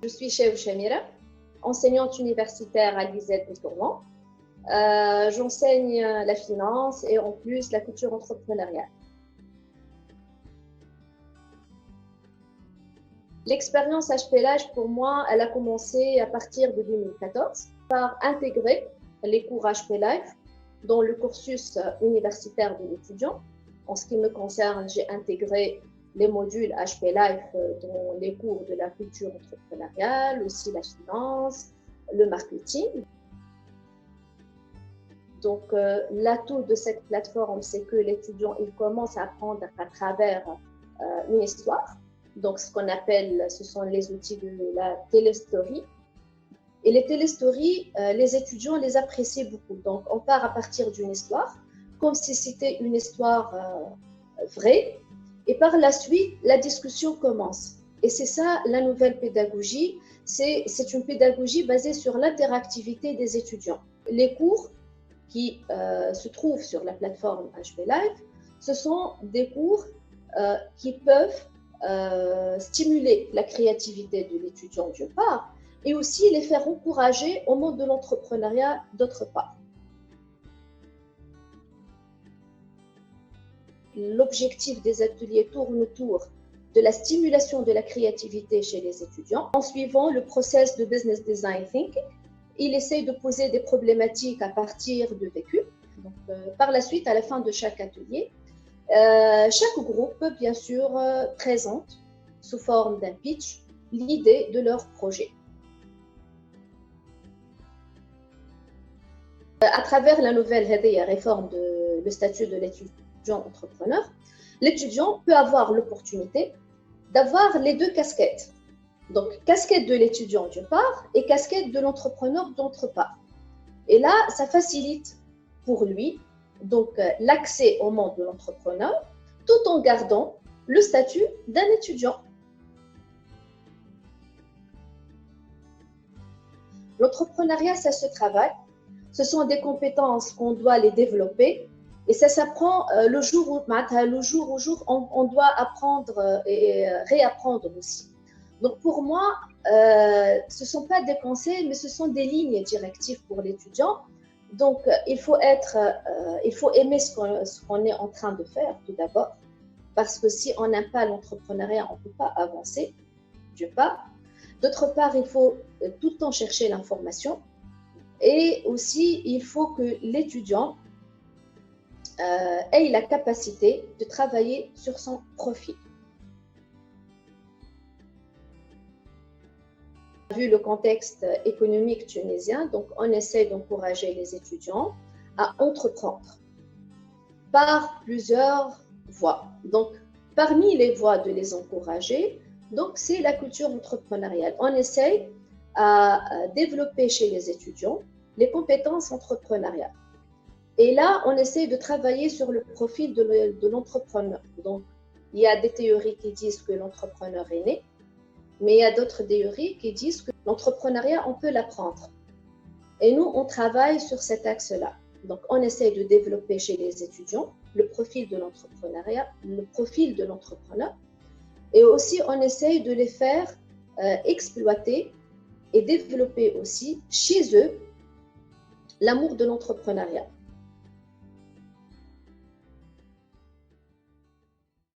Je suis Chev Chamira, enseignante universitaire à l'ISED de Tourment. J'enseigne la finance et en plus la culture entrepreneuriale. L'expérience HPLH, pour moi, elle a commencé à partir de 2014 par intégrer les cours HP Life dans le cursus universitaire de l'étudiant. En ce qui me concerne, j'ai intégré les modules HP Life dans les cours de la culture entrepreneuriale, aussi la finance, le marketing. Donc, l'atout de cette plateforme, c'est que l'étudiant, il commence à apprendre à travers une histoire. Donc, ce sont les outils de la téléstory. Et les téléstories, les étudiants les apprécient beaucoup. Donc, on part à partir d'une histoire, comme si c'était une histoire vraie. Et par la suite, la discussion commence. Et c'est ça la nouvelle pédagogie. C'est une pédagogie basée sur l'interactivité des étudiants. Les cours qui se trouvent sur la plateforme HP Live, ce sont des cours qui peuvent stimuler la créativité de l'étudiant d'une part, et aussi les faire encourager au monde de l'entrepreneuriat d'autre part. L'objectif des ateliers tourne autour de la stimulation de la créativité chez les étudiants. En suivant le process de Business Design Thinking, il essaye de poser des problématiques à partir de vécu. Donc, par la suite, à la fin de chaque atelier, chaque groupe, bien sûr, présente sous forme d'un pitch l'idée de leur projet. À travers la nouvelle réforme le statut de l'étudiant entrepreneur, l'étudiant peut avoir l'opportunité d'avoir les deux casquettes. Donc, casquette de l'étudiant d'une part et casquette de l'entrepreneur d'autre part. Et là, ça facilite pour lui donc l'accès au monde de l'entrepreneur tout en gardant le statut d'un étudiant. L'entrepreneuriat, ça se travaille. Ce sont des compétences qu'on doit les développer et ça s'apprend le jour au jour, on doit apprendre et réapprendre aussi. Donc pour moi, ce ne sont pas des conseils, mais ce sont des lignes directives pour l'étudiant. Donc il faut aimer ce qu'on est en train de faire tout d'abord, parce que si on n'aime pas l'entrepreneuriat, on ne peut pas avancer, d'une part. D'autre part, il faut tout le temps chercher l'information. Et aussi, il faut que l'étudiant ait la capacité de travailler sur son profil. Vu le contexte économique tunisien, donc on essaie d'encourager les étudiants à entreprendre par plusieurs voies. Donc, parmi les voies de les encourager, donc c'est la culture entrepreneuriale. On essaie à développer chez les étudiants les compétences entrepreneuriales. Et là, on essaie de travailler sur le profil de l'entrepreneur. Donc, il y a des théories qui disent que l'entrepreneur est né, mais il y a d'autres théories qui disent que l'entrepreneuriat, on peut l'apprendre. Et nous, on travaille sur cet axe-là. Donc, on essaie de développer chez les étudiants le profil de l'entrepreneuriat, le profil de l'entrepreneur. Et aussi, on essaie de les faire exploiter et développer aussi chez eux l'amour de l'entrepreneuriat.